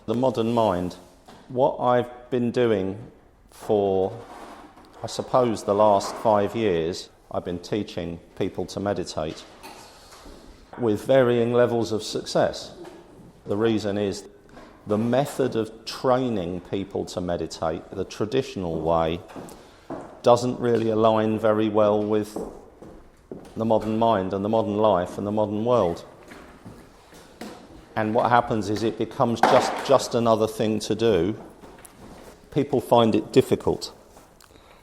The modern mind. What I've been doing for, I suppose, the last 5 years, I've been teaching people to meditate with varying levels of success. The reason is the method of training people to meditate, the traditional way, doesn't really align very well with the modern mind and the modern life and the modern world. And what happens is it becomes just another thing to do. People find it difficult.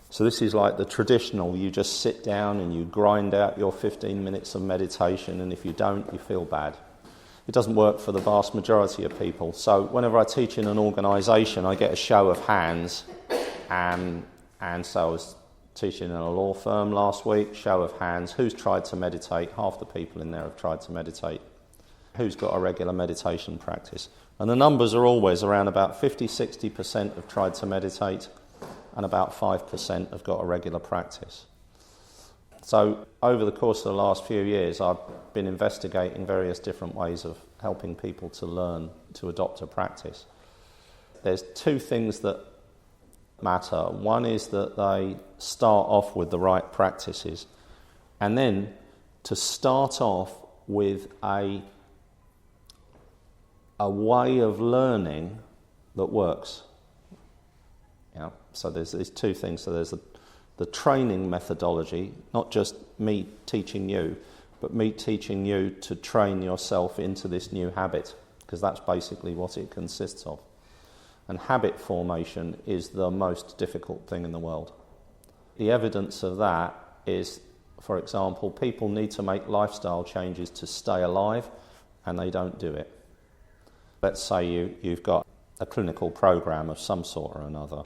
So this is like the traditional, you just sit down and you grind out your 15 minutes of meditation, and if you don't, you feel bad. It doesn't work for the vast majority of people. So whenever I teach in an organisation, I get a show of hands. And so I was teaching in a law firm last week, show of hands. Who's tried to meditate? Half the people in there have tried to meditate. Who's got a regular meditation practice? And the numbers are always around about 50-60% have tried to meditate, and about 5% have got a regular practice. So over the course of the last few years, I've been investigating various different ways of helping people to learn to adopt a practice. There's two things that matter. One is that they start off with the right practices, and then to start off with a way of learning that works. Yeah. So there's these two things. So there's the training methodology, not just me teaching you, but me teaching you to train yourself into this new habit, because that's basically what it consists of. And habit formation is the most difficult thing in the world. The evidence of that is, for example, people need to make lifestyle changes to stay alive, and they don't do it. Let's say you've got a clinical program of some sort or another.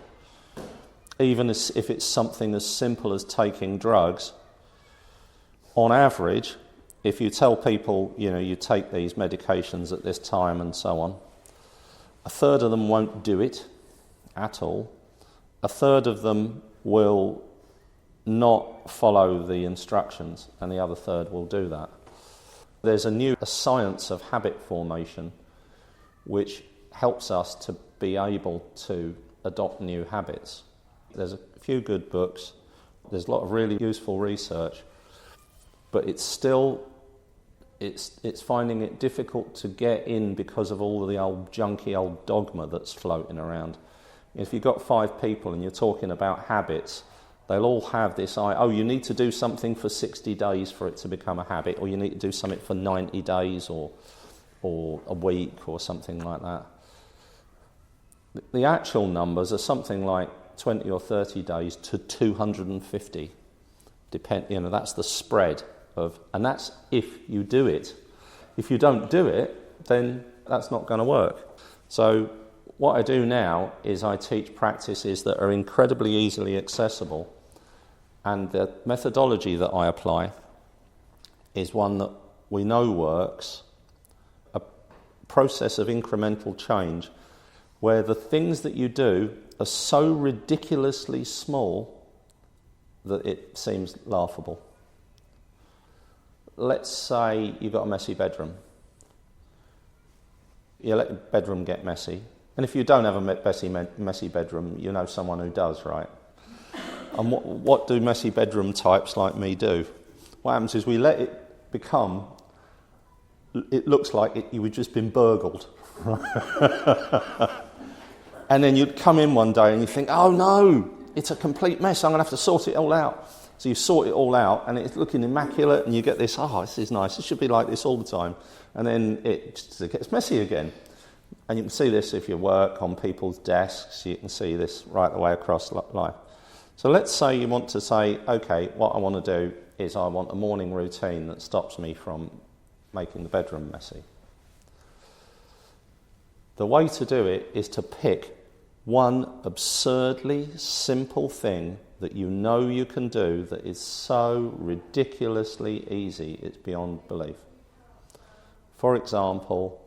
Even if it's something as simple as taking drugs, on average, if you tell people, you take these medications at this time and so on, a third of them won't do it at all. A third of them will not follow the instructions, and the other third will do that. There's a science of habit formation which helps us to be able to adopt new habits. There's a few good books, there's a lot of really useful research, but it's finding it difficult to get in because of all the old junky old dogma that's floating around. If you've got 5 people and you're talking about habits, they'll all have this, you need to do something for 60 days for it to become a habit, or you need to do something for 90 days or a week or something like that. The actual numbers are something like 20 or 30 days to 250. That's the spread of, and that's if you do it. If you don't do it, then that's not going to work. So what I do now is I teach practices that are incredibly easily accessible, and the methodology that I apply is one that we know works, a process of incremental change where the things that you do are so ridiculously small that it seems laughable. Let's say you've got a messy bedroom. You let your bedroom get messy. And if you don't have a messy bedroom, you know someone who does, right? And what do messy bedroom types like me do? What happens is we let it become, it looks like you've just been burgled. And then you'd come in one day and you think, oh no, it's a complete mess, I'm going to have to sort it all out. So you sort it all out and it's looking immaculate, and you get this, this is nice, it should be like this all the time. And then it gets messy again. And you can see this if you work on people's desks, you can see this right the way across life. So let's say you want to say, okay, what I want to do is I want a morning routine that stops me from making the bedroom messy. The way to do it is to pick one absurdly simple thing that you know you can do that is so ridiculously easy, it's beyond belief. For example,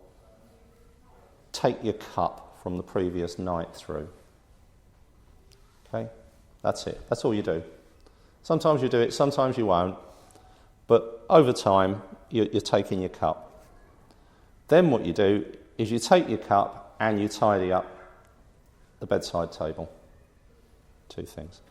take your cup from the previous night through. Okay? That's it. That's all you do. Sometimes you do it, sometimes you won't. But over time, you're taking your cup. Then what you do is you take your cup and you tidy up the bedside table. 2 things.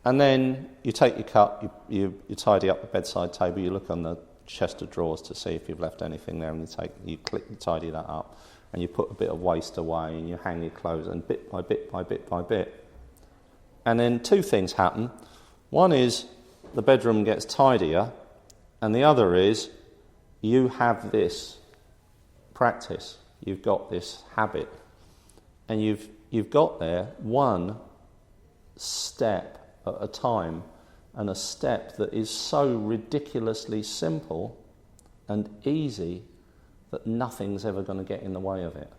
And then you take your cup, you tidy up the bedside table, you look on the chest of drawers to see if you've left anything there, and you tidy that up, and you put a bit of waste away, and you hang your clothes, and bit by bit by bit by bit. And then 2 things happen. One is the bedroom gets tidier, and the other is you have this practice, you've got this habit, and you've got there one step at a time, and a step that is so ridiculously simple and easy that nothing's ever going to get in the way of it.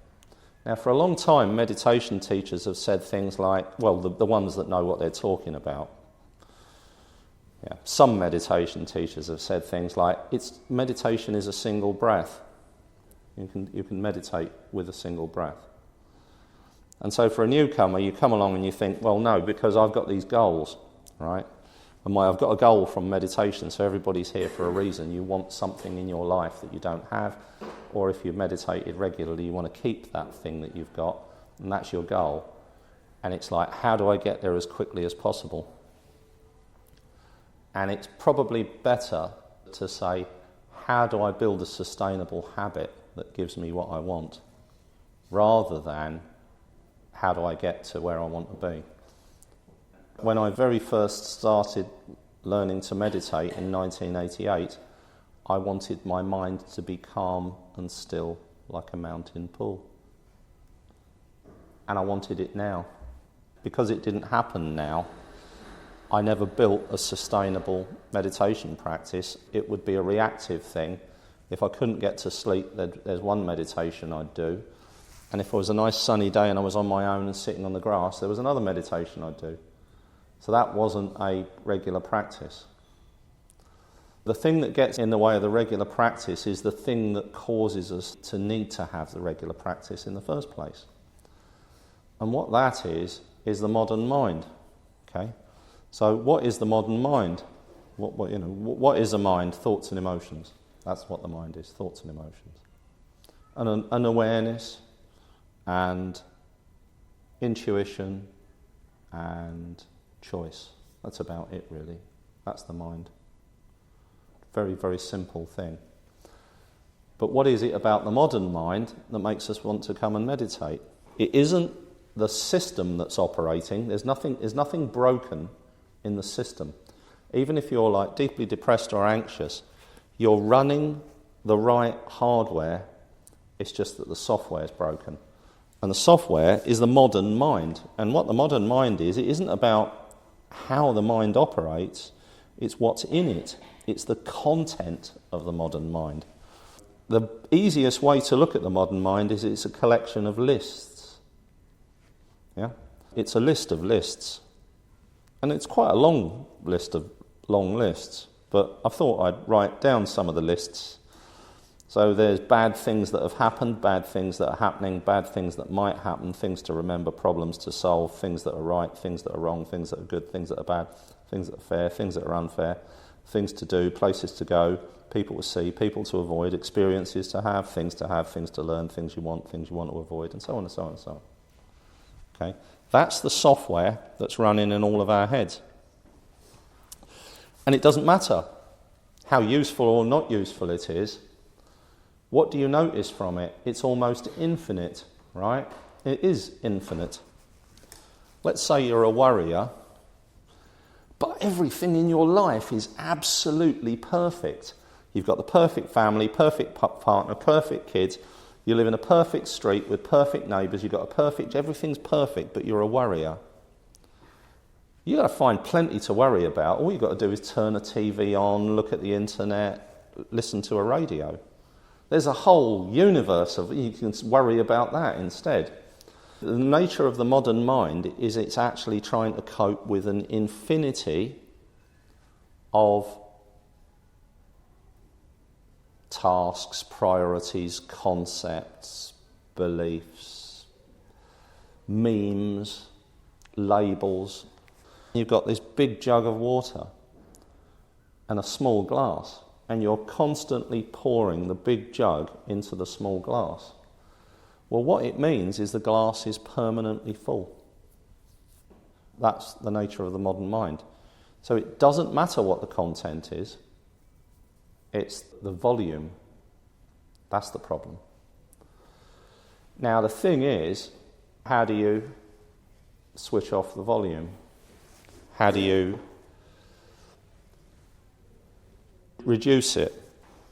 Now, for a long time, meditation teachers have said things like, well, the ones that know what they're talking about. Yeah, some meditation teachers have said things like, meditation is a single breath. You can meditate with a single breath. And so for a newcomer, you come along and you think, well, no, because I've got these goals, right? And I've got a goal from meditation, so everybody's here for a reason. You want something in your life that you don't have, or if you've meditated regularly, you want to keep that thing that you've got, and that's your goal. And it's like, how do I get there as quickly as possible? And it's probably better to say, how do I build a sustainable habit that gives me what I want, rather than how do I get to where I want to be. When I very first started learning to meditate in 1988, I wanted my mind to be calm and still like a mountain pool. And I wanted it now. Because it didn't happen now, I never built a sustainable meditation practice. It would be a reactive thing. If I couldn't get to sleep, there's one meditation I'd do. And if it was a nice sunny day and I was on my own and sitting on the grass, there was another meditation I'd do. So that wasn't a regular practice. The thing that gets in the way of the regular practice is the thing that causes us to need to have the regular practice in the first place. And what that is the modern mind. Okay? So what is the modern mind? What is a mind? Thoughts and emotions. That's what the mind is, thoughts and emotions. And an awareness and intuition and choice. That's about it, really. That's the mind. Very, very simple thing. But what is it about the modern mind that makes us want to come and meditate? It isn't the system that's operating. There's nothing broken in the system. Even if you're like deeply depressed or anxious, you're running the right hardware. It's just that the software is broken. And the software is the modern mind. And what the modern mind is, it isn't about how the mind operates, it's what's in it. It's the content of the modern mind. The easiest way to look at the modern mind is it's a collection of lists. Yeah? It's a list of lists. And it's quite a long list of long lists. But I thought I'd write down some of the lists. So there's bad things that have happened, bad things that are happening, bad things that might happen, things to remember, problems to solve, things that are right, things that are wrong, things that are good, things that are bad, things that are fair, things that are unfair, things to do, places to go, people to see, people to avoid, experiences to have, things to learn, things you want to avoid, and so on and so on and so on. Okay? That's the software that's running in all of our heads. And it doesn't matter how useful or not useful it is. What do you notice from it? It's almost infinite, right? It is infinite. Let's say you're a worrier, but everything in your life is absolutely perfect. You've got the perfect family, perfect partner, perfect kids. You live in a perfect street with perfect neighbours. You've got everything's perfect, but you're a worrier. You've got to find plenty to worry about. All you've got to do is turn a TV on, look at the internet, listen to a radio. There's a whole universe of, you can worry about that instead. The nature of the modern mind is it's actually trying to cope with an infinity of tasks, priorities, concepts, beliefs, memes, labels. You've got this big jug of water and a small glass, and you're constantly pouring the big jug into the small glass. Well, what it means is the glass is permanently full. That's the nature of the modern mind. So it doesn't matter what the content is, it's the volume. That's the problem. Now the thing is, how do you switch off the volume? How do you reduce it?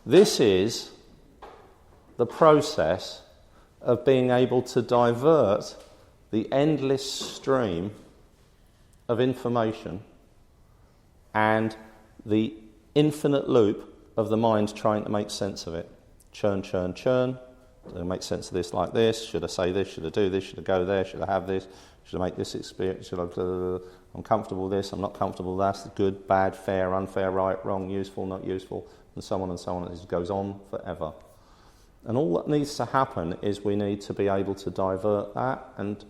This is the process of being able to divert the endless stream of information and the infinite loop of the mind trying to make sense of it. Churn, churn, churn. Do I make sense of this like this? Should I say this? Should I do this? Should I go there? Should I have this? Should I make this experience? I'm comfortable with this, I'm not comfortable with that. Good, bad, fair, unfair, right, wrong, useful, not useful, and so on and so on. It goes on forever. And all that needs to happen is we need to be able to divert that and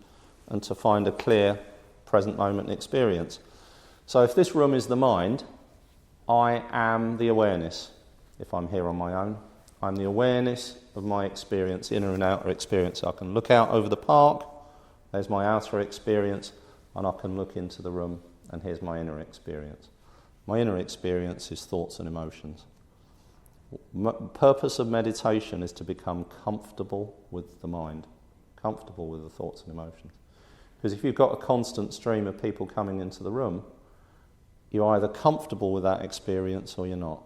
to find a clear present moment experience. So if this room is the mind, I am the awareness. If I'm here on my own, I'm the awareness of my experience, inner and outer experience. I can look out over the park, there's my outer experience, and I can look into the room, and here's my inner experience. My inner experience is thoughts and emotions. Purpose of meditation is to become comfortable with the mind, comfortable with the thoughts and emotions. Because if you've got a constant stream of people coming into the room, you're either comfortable with that experience or you're not.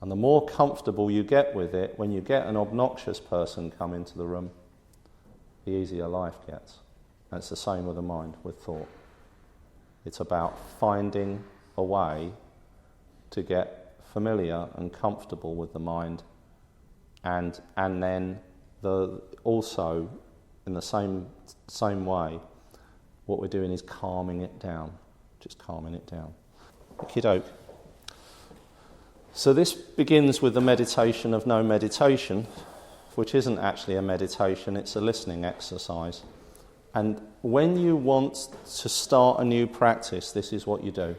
And the more comfortable you get with it, when you get an obnoxious person come into the room, the easier life gets. And it's the same with the mind, with thought. It's about finding a way to get familiar and comfortable with the mind, and then also in the same way, what we're doing is calming it down, just calming it down. Okie doke. So this begins with the meditation of no meditation, which isn't actually a meditation, it's a listening exercise. And when you want to start a new practice, this is what you do.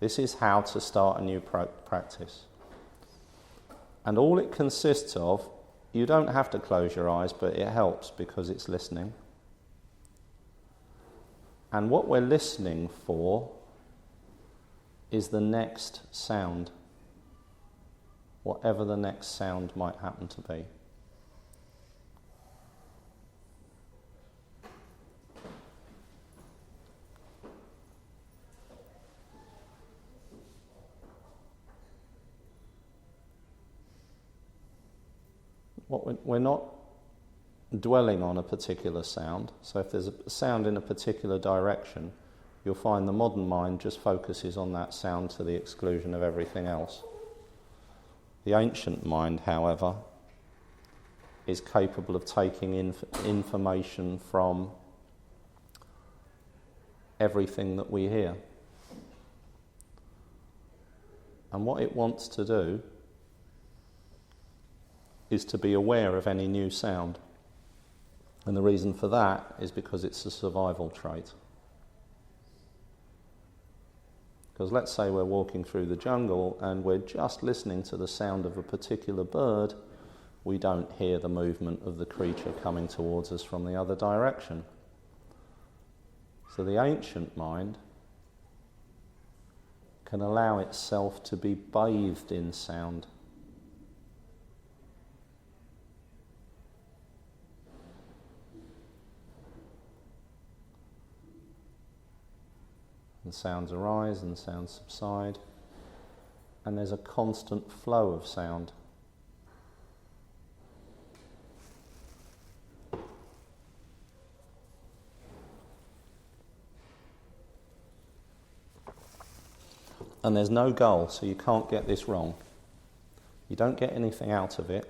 This is how to start a new practice. And all it consists of, you don't have to close your eyes, but it helps because it's listening. And what we're listening for is the next sound, whatever the next sound might happen to be. We're not dwelling on a particular sound, so if there's a sound in a particular direction, you'll find the modern mind just focuses on that sound to the exclusion of everything else. The ancient mind, however, is capable of taking information from everything that we hear. And what it wants to do is to be aware of any new sound. And the reason for that is because it's a survival trait. Because let's say we're walking through the jungle and we're just listening to the sound of a particular bird, we don't hear the movement of the creature coming towards us from the other direction. So the ancient mind can allow itself to be bathed in sound. And sounds arise and sounds subside, and there's a constant flow of sound. And there's no goal, so you can't get this wrong. You don't get anything out of it.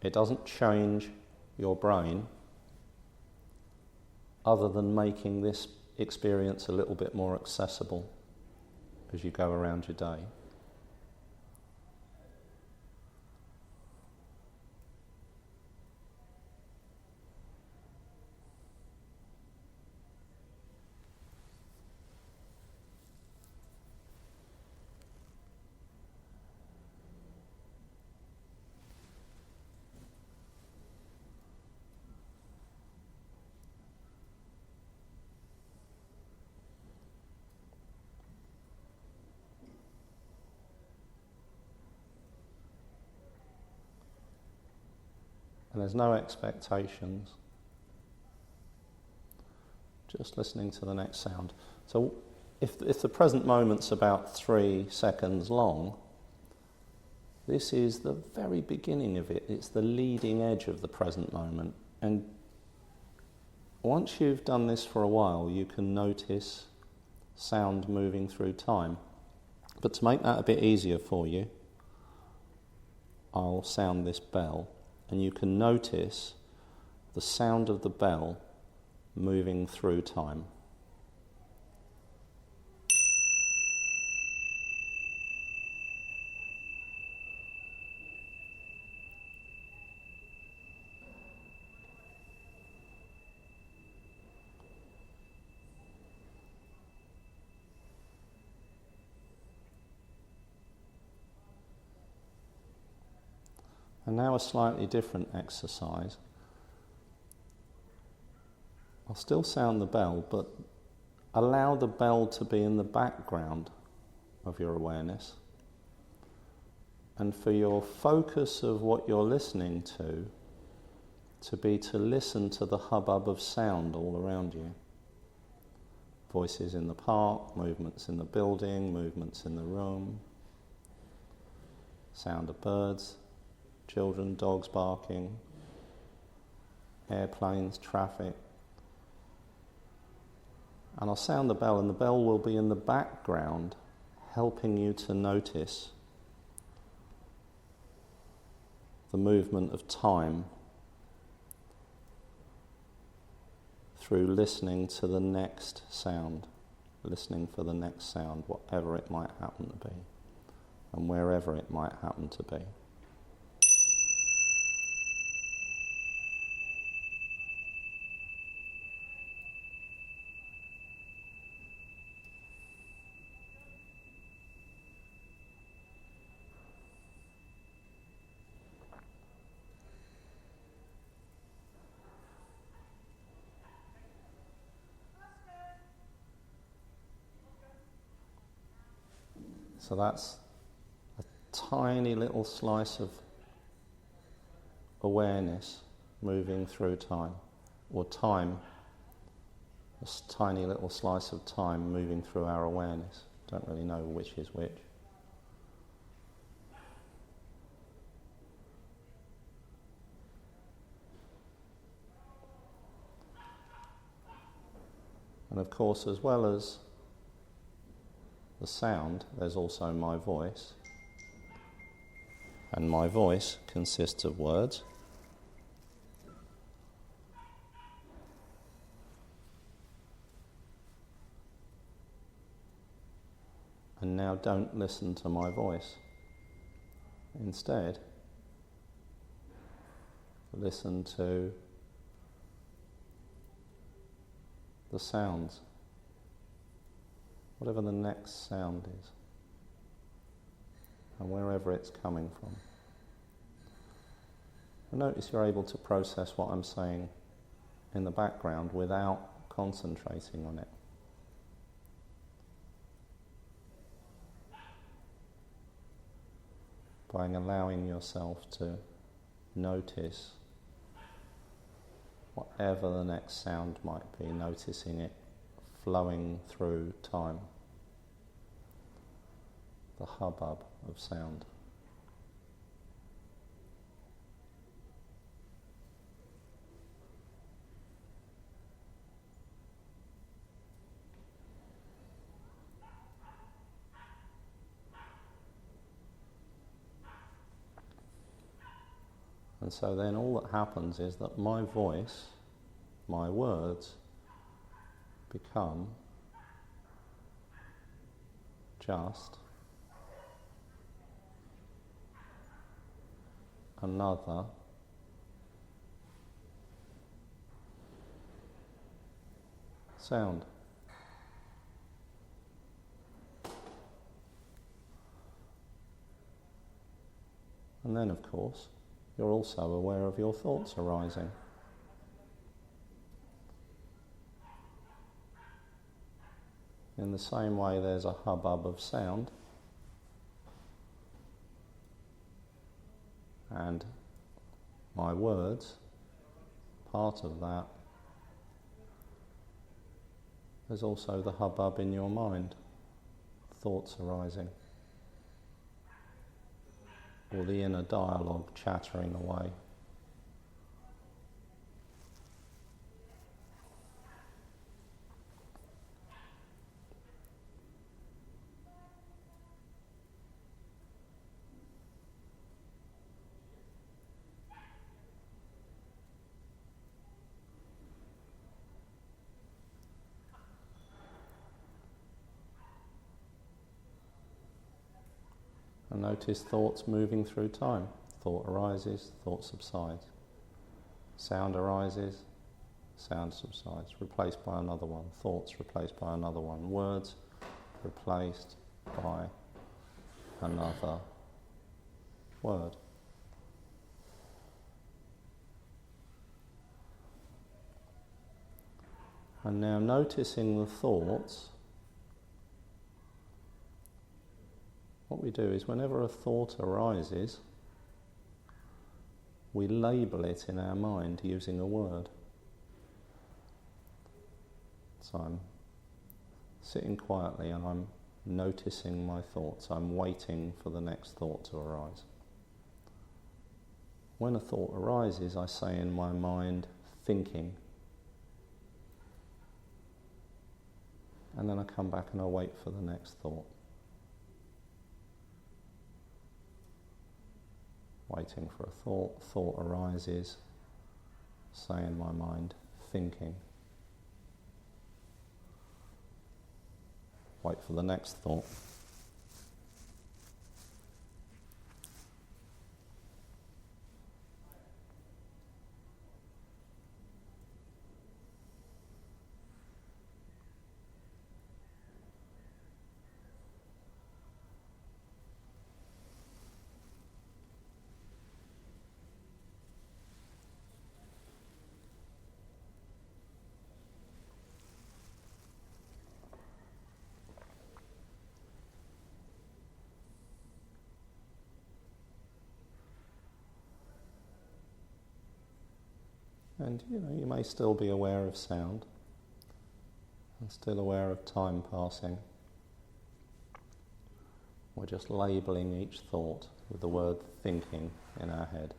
It doesn't change your brain other than making this experience a little bit more accessible as you go around your day. And there's no expectations. Just listening to the next sound. So if the present moment's about 3 seconds long, this is the very beginning of it. It's the leading edge of the present moment. And once you've done this for a while, you can notice sound moving through time. But to make that a bit easier for you, I'll sound this bell, and you can notice the sound of the bell moving through time. And now a slightly different exercise. I'll still sound the bell, but allow the bell to be in the background of your awareness. And for your focus of what you're listening to be to listen to the hubbub of sound all around you. Voices in the park, movements in the building, movements in the room, sound of birds, children, dogs barking, airplanes, traffic. And I'll sound the bell, and the bell will be in the background, helping you to notice the movement of time through listening to the next sound, listening for the next sound, whatever it might happen to be, and wherever it might happen to be. So that's a tiny little slice of awareness moving through time, or time, a tiny little slice of time moving through our awareness. Don't really know which is which. And of course, as well as the sound, there's also my voice. And my voice consists of words. And now don't listen to my voice. Instead, listen to the sounds. Whatever the next sound is, and wherever it's coming from. And notice you're able to process what I'm saying in the background without concentrating on it. By allowing yourself to notice whatever the next sound might be, noticing it flowing through time, the hubbub of sound. And so then all that happens is that my voice, my words, become just another sound. And then, of course, you're also aware of your thoughts arising. In the same way there's a hubbub of sound, my words, part of that, there's also the hubbub in your mind, thoughts arising, or the inner dialogue chattering away. And notice thoughts moving through time. Thought arises, thought subsides. Sound arises, sound subsides, replaced by another one. Thoughts replaced by another one. Words replaced by another word. And now noticing the thoughts, what we do is whenever a thought arises, we label it in our mind using a word. So I'm sitting quietly and I'm noticing my thoughts. I'm waiting for the next thought to arise. When a thought arises, I say in my mind, thinking. And then I come back and I wait for the next thought. Waiting for a thought arises, say in my mind, thinking. Wait for the next thought. And you may still be aware of sound and still aware of time passing. We're just labelling each thought with the word thinking in our head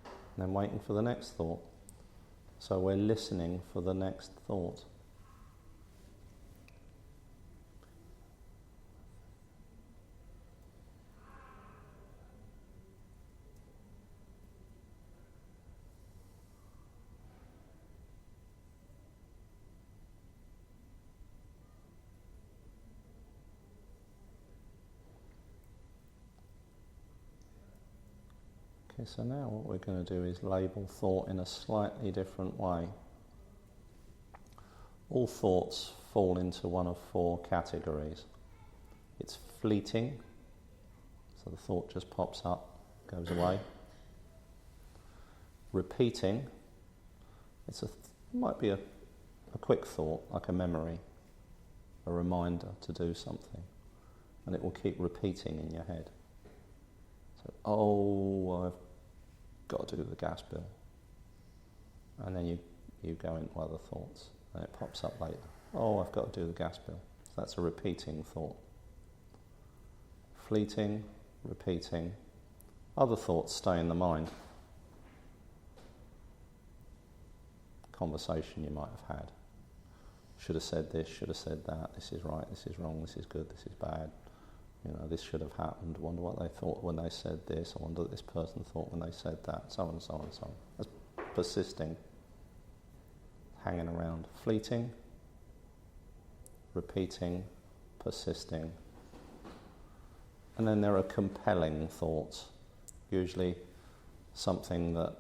and then waiting for the next thought. So we're listening for the next thought. Okay, so now what we're going to do is label thought in a slightly different way. All thoughts fall into one of four categories. It's fleeting, so the thought just pops up, goes away. Repeating, it might be a quick thought, like a memory, a reminder to do something, and it will keep repeating in your head. So, I've got to do the gas bill. And then you go into other thoughts, and it pops up later. I've got to do the gas bill. So that's a repeating thought. Fleeting, repeating. Other thoughts stay in the mind. Conversation you might have had. Should have said this, should have said that, this is right, this is wrong, this is good, this is bad. This should have happened. I wonder what they thought when they said this. I wonder what this person thought when they said that. So on and so on and so on. That's persisting, hanging around. Fleeting, repeating, persisting. And then there are compelling thoughts. Usually something that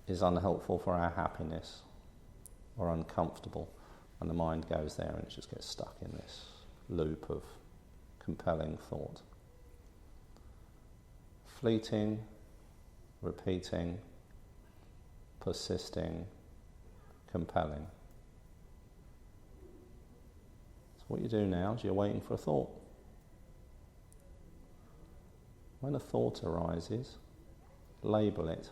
is unhelpful for our happiness or uncomfortable. And the mind goes there and it just gets stuck in this loop of compelling thought. Fleeting, repeating, persisting, compelling. So what you do now is you're waiting for a thought. When a thought arises, label it.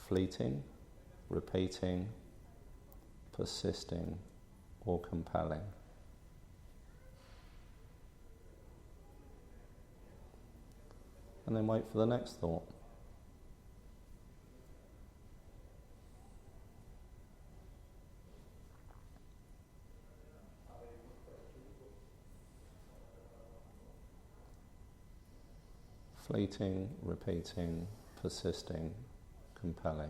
Fleeting, repeating, persisting, or compelling. And then wait for the next thought. Fleeting, repeating, persisting, compelling.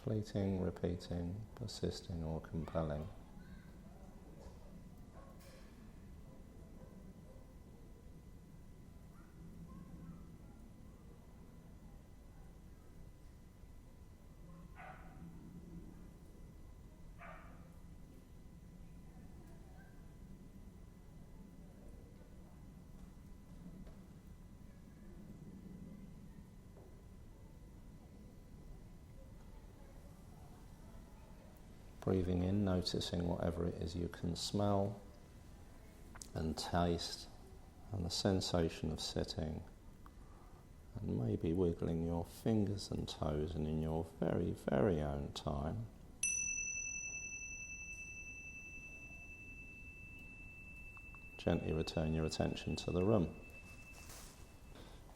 Fleeting, repeating, persisting, or compelling. Breathing in, noticing whatever it is you can smell and taste, and the sensation of sitting, and maybe wiggling your fingers and toes, and in your very, very own time, gently return your attention to the room.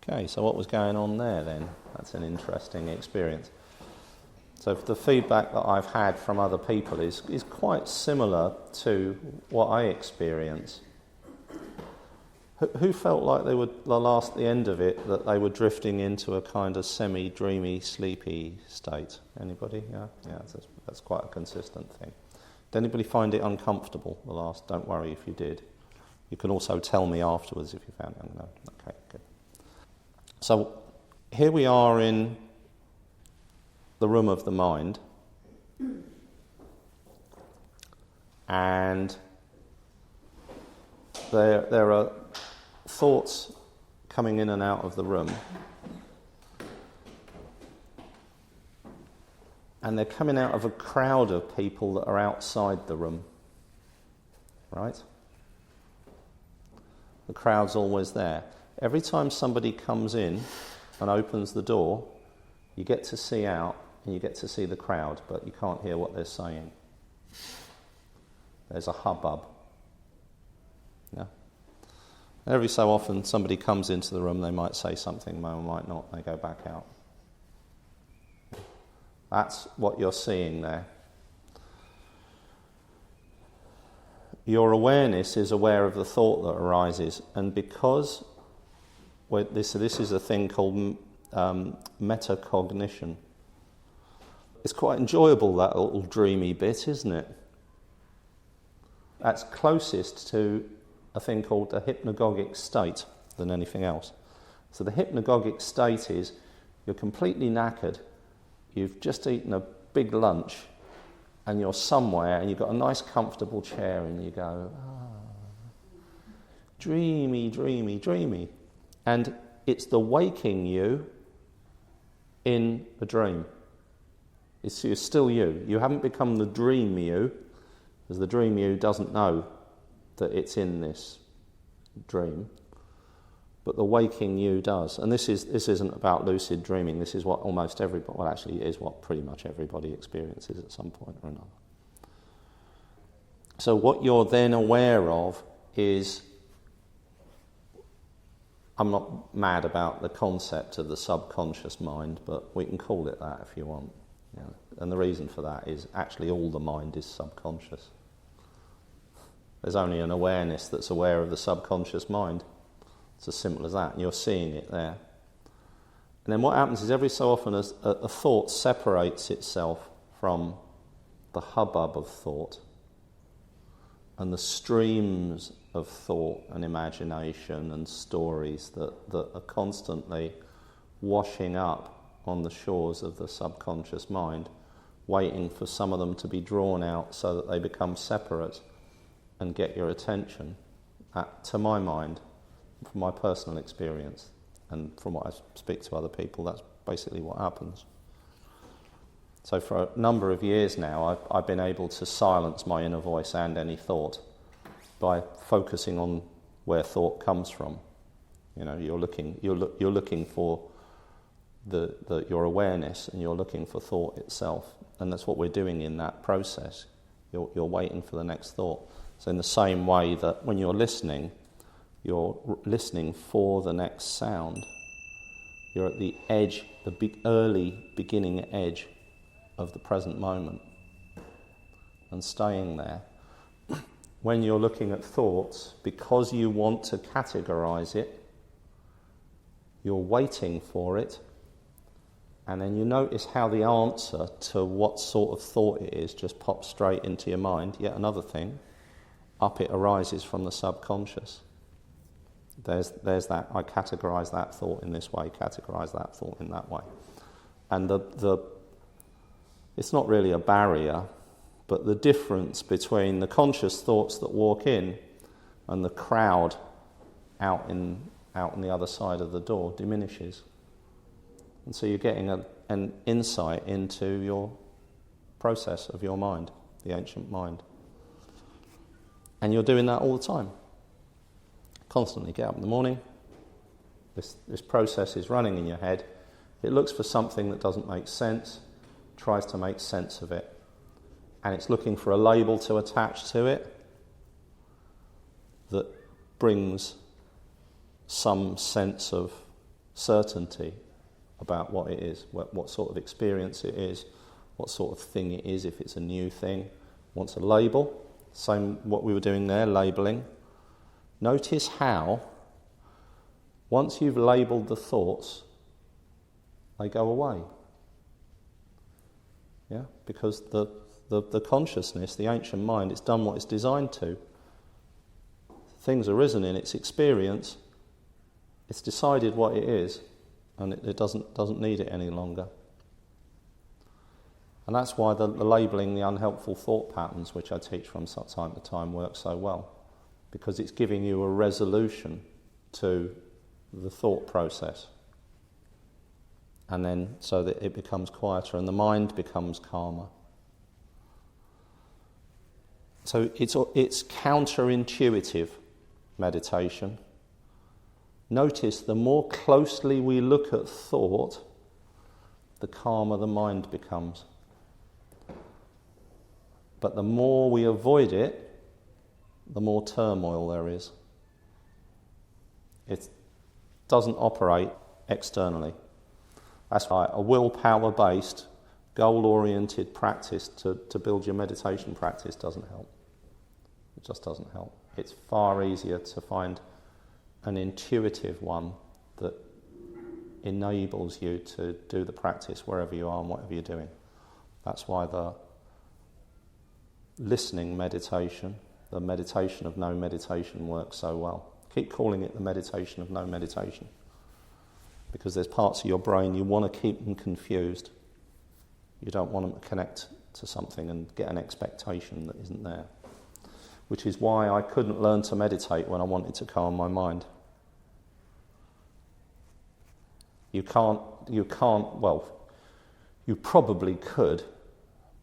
Okay, so what was going on there then? That's an interesting experience. So the feedback that I've had from other people is quite similar to what I experience. Who felt like they were, the end of it, that they were drifting into a kind of semi-dreamy, sleepy state? Anybody? Yeah, that's quite a consistent thing. Did anybody find it uncomfortable, the last? Don't worry if you did. You can also tell me afterwards if you found it. No. Okay, good. So here we are in the room of the mind, and there are thoughts coming in and out of the room, and they're coming out of a crowd of people that are outside the room, right? The crowd's always there. Every time somebody comes in and opens the door, you get to see out and you get to see the crowd, but you can't hear what they're saying. There's a hubbub. Yeah. Every so often somebody comes into the room, they might say something, they might not, they go back out. That's what you're seeing there. Your awareness is aware of the thought that arises, and because this is a thing called metacognition. It's quite enjoyable, that little dreamy bit, isn't it? That's closest to a thing called the hypnagogic state than anything else. So the hypnagogic state is you're completely knackered, you've just eaten a big lunch, and you're somewhere and you've got a nice comfortable chair and you go, dreamy, dreamy, dreamy. And it's the waking you in a dream. You're still you. You haven't become the dream you, because the dream you doesn't know that it's in this dream, but the waking you does. And this isn't about lucid dreaming. This is what almost everybody, well, actually, it is what pretty much everybody experiences at some point or another. So what you're then aware of is, I'm not mad about the concept of the subconscious mind, but we can call it that if you want. You know. And the reason for that is actually all the mind is subconscious. There's only an awareness that's aware of the subconscious mind. It's as simple as that, and you're seeing it there. And then what happens is every so often a thought separates itself from the hubbub of thought and the streams of thought and imagination and stories that are constantly washing up on the shores of the subconscious mind, waiting for some of them to be drawn out so that they become separate and get your attention. To my mind, from my personal experience and from what I speak to other people, that's basically what happens. So for a number of years now, I've been able to silence my inner voice and any thought by focusing on where thought comes from. You know, you're looking for your awareness, and you're looking for thought itself, and that's what we're doing in that process. You're waiting for the next thought. So in the same way that when you're listening for the next sound. You're at the edge, the early beginning edge of the present moment, and staying there. When you're looking at thoughts, because you want to categorize it, you're waiting for it, and then you notice how the answer to what sort of thought it is just pops straight into your mind. Yet another thing, up it arises from the subconscious. There's that, I categorize that thought in this way, categorize that thought in that way. And it's not really a barrier, but the difference between the conscious thoughts that walk in and the crowd out on the other side of the door diminishes. And so you're getting an insight into your process of your mind, the ancient mind. And you're doing that all the time. Constantly get up in the morning, this process is running in your head. It looks for something that doesn't make sense, tries to make sense of it, and it's looking for a label to attach to it that brings some sense of certainty about what it is, what sort of experience it is, what sort of thing it is, if it's a new thing. Wants a label, same what we were doing there, labelling. Notice how, once you've labelled the thoughts, they go away. Yeah, because the consciousness, the ancient mind, it's done what it's designed to. Things arisen in its experience, it's decided what it is, and it doesn't need it any longer. And that's why the labelling the unhelpful thought patterns, which I teach from time to time, works so well. Because it's giving you a resolution to the thought process. And then so that it becomes quieter and the mind becomes calmer. So it's counterintuitive meditation. Notice the more closely we look at thought, the calmer the mind becomes. But the more we avoid it, the more turmoil there is. It doesn't operate externally. That's why a willpower-based, goal-oriented practice to build your meditation practice doesn't help. It just doesn't help. It's far easier to find an intuitive one that enables you to do the practice wherever you are and whatever you're doing. That's why the listening meditation, the meditation of no meditation, works so well. Keep calling it the meditation of no meditation, because there's parts of your brain you want to keep them confused. You don't want them to connect to something and get an expectation that isn't there. Which is why I couldn't learn to meditate when I wanted to calm my mind. You probably could,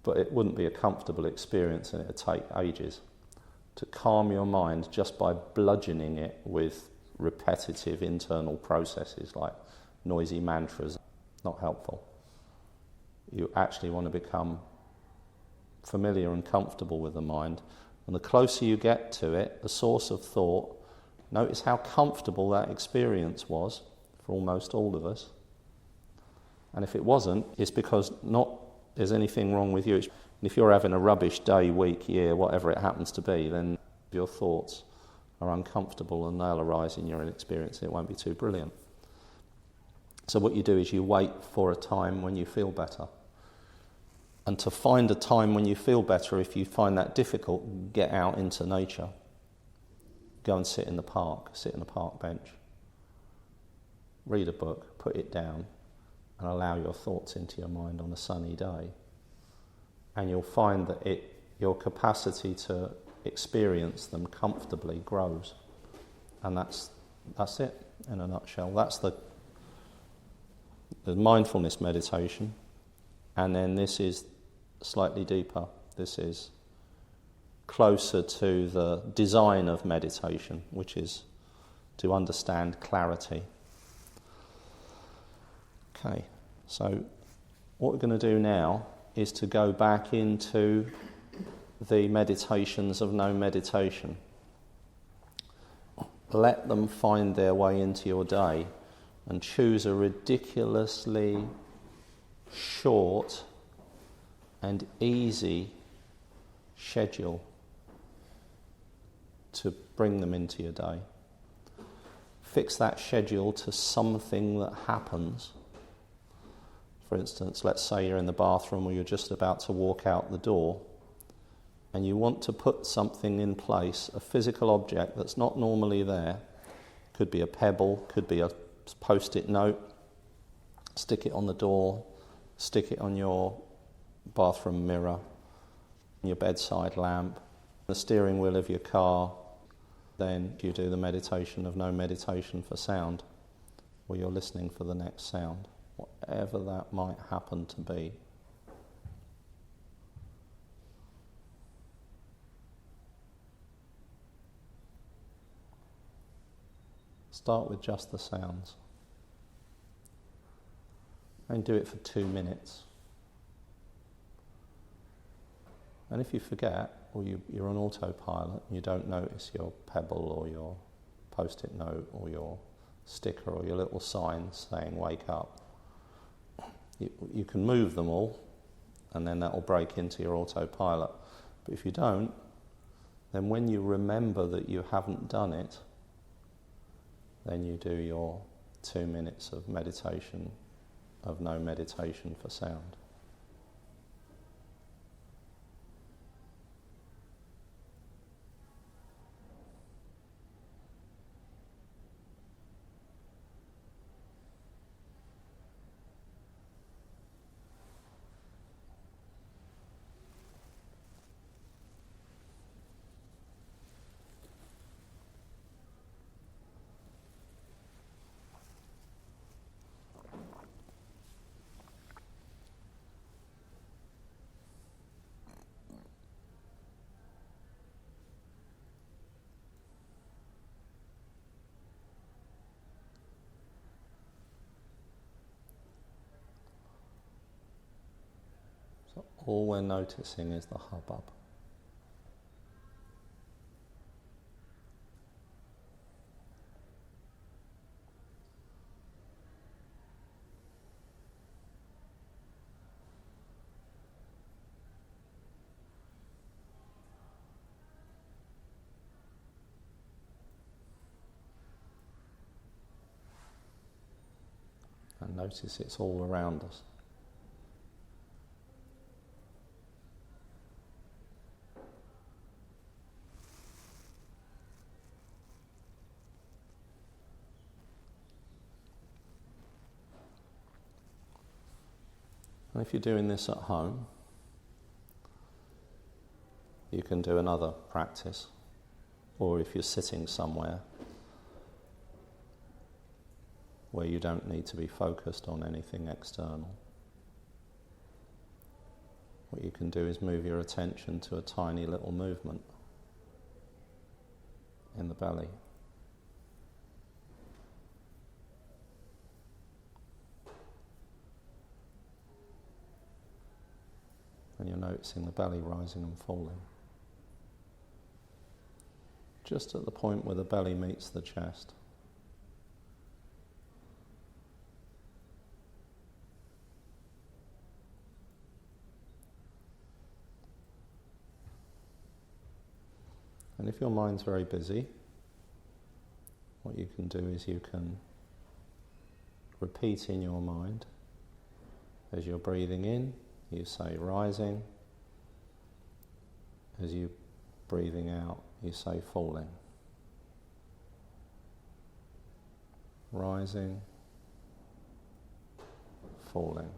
but it wouldn't be a comfortable experience and it would take ages. to calm your mind just by bludgeoning it with repetitive internal processes like noisy mantras. Not helpful. You actually want to become familiar and comfortable with the mind, and the closer you get to it, the source of thought, notice how comfortable that experience was for almost all of us. And if it wasn't, it's because not there's anything wrong with you. And if you're having a rubbish day, week, year, whatever it happens to be, then your thoughts are uncomfortable and they'll arise in your experience and it won't be too brilliant. So what you do is you wait for a time when you feel better. And to find a time when you feel better, if you find that difficult, get out into nature. Go and sit in the park, sit in a park bench. Read a book, put it down, and allow your thoughts into your mind on a sunny day. And you'll find that your capacity to experience them comfortably grows. And that's it in a nutshell. That's the mindfulness meditation. And then this is slightly deeper. This is closer to the design of meditation, which is to understand clarity. Okay, so what we're going to do now is to go back into the meditations of no meditation. Let them find their way into your day and choose a ridiculously short and easy schedule to bring them into your day. Fix that schedule to something that happens. For instance, let's say you're in the bathroom or you're just about to walk out the door and you want to put something in place, a physical object that's not normally there. Could be a pebble, could be a post-it note. Stick it on the door, stick it on your bathroom mirror, your bedside lamp, the steering wheel of your car. Then you do the meditation of no meditation for sound, or you're listening for the next sound, whatever that might happen to be. Start with just the sounds. And do it for 2 minutes. And if you forget, or you're on autopilot, and you don't notice your pebble or your post-it note or your sticker or your little sign saying wake up, you can move them all, and then that will break into your autopilot. But if you don't, then when you remember that you haven't done it, then you do your 2 minutes of meditation, of no meditation for sound. So all we're noticing is the hubbub. And notice it's all around us. And if you're doing this at home, you can do another practice. Or if you're sitting somewhere where you don't need to be focused on anything external, what you can do is move your attention to a tiny little movement. in the belly. And you're noticing the belly rising and falling. Just at the point where the belly meets the chest. And if your mind's very busy, what you can do is you can repeat in your mind, as you're breathing in, you say rising. As you're breathing out, you say falling. Rising, falling.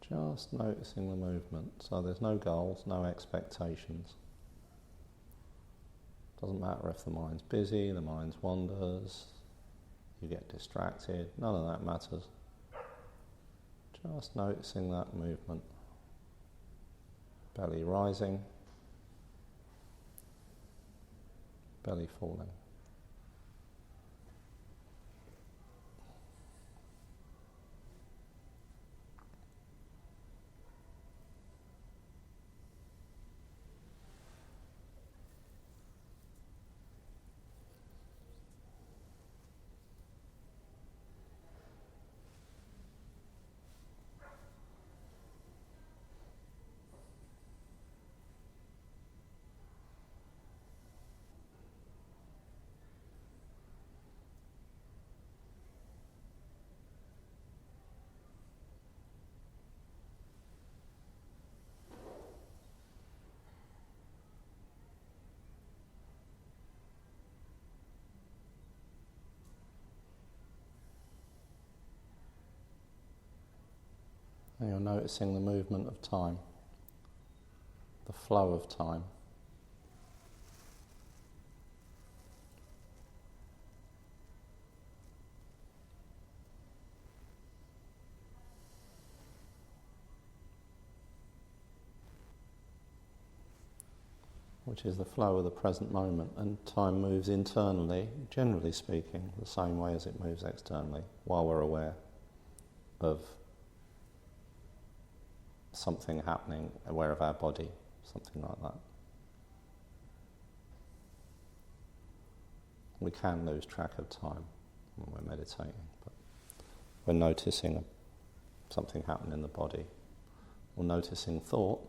Just noticing the movement. So there's no goals, no expectations. Doesn't matter if the mind's busy, the mind wanders, you get distracted, none of that matters. Just noticing that movement. Belly rising, belly falling. And you're noticing the movement of time, the flow of time. Which is the flow of the present moment, and time moves internally, generally speaking, the same way as it moves externally, while we're aware of something happening, aware of our body, something like that. We can lose track of time when we're meditating, but we're noticing something happen in the body, or noticing thought,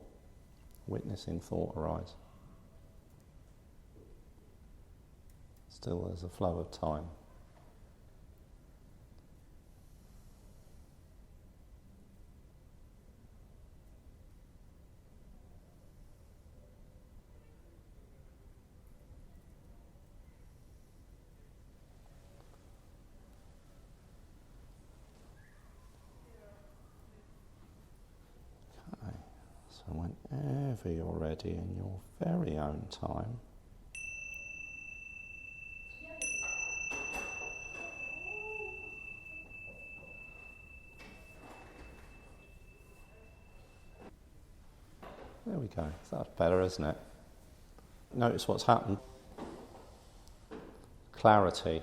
witnessing thought arise. Still there's a flow of time. Okay, so whenever you're ready in your very own time, there we go. That's better, isn't it? Notice what's happened. Clarity.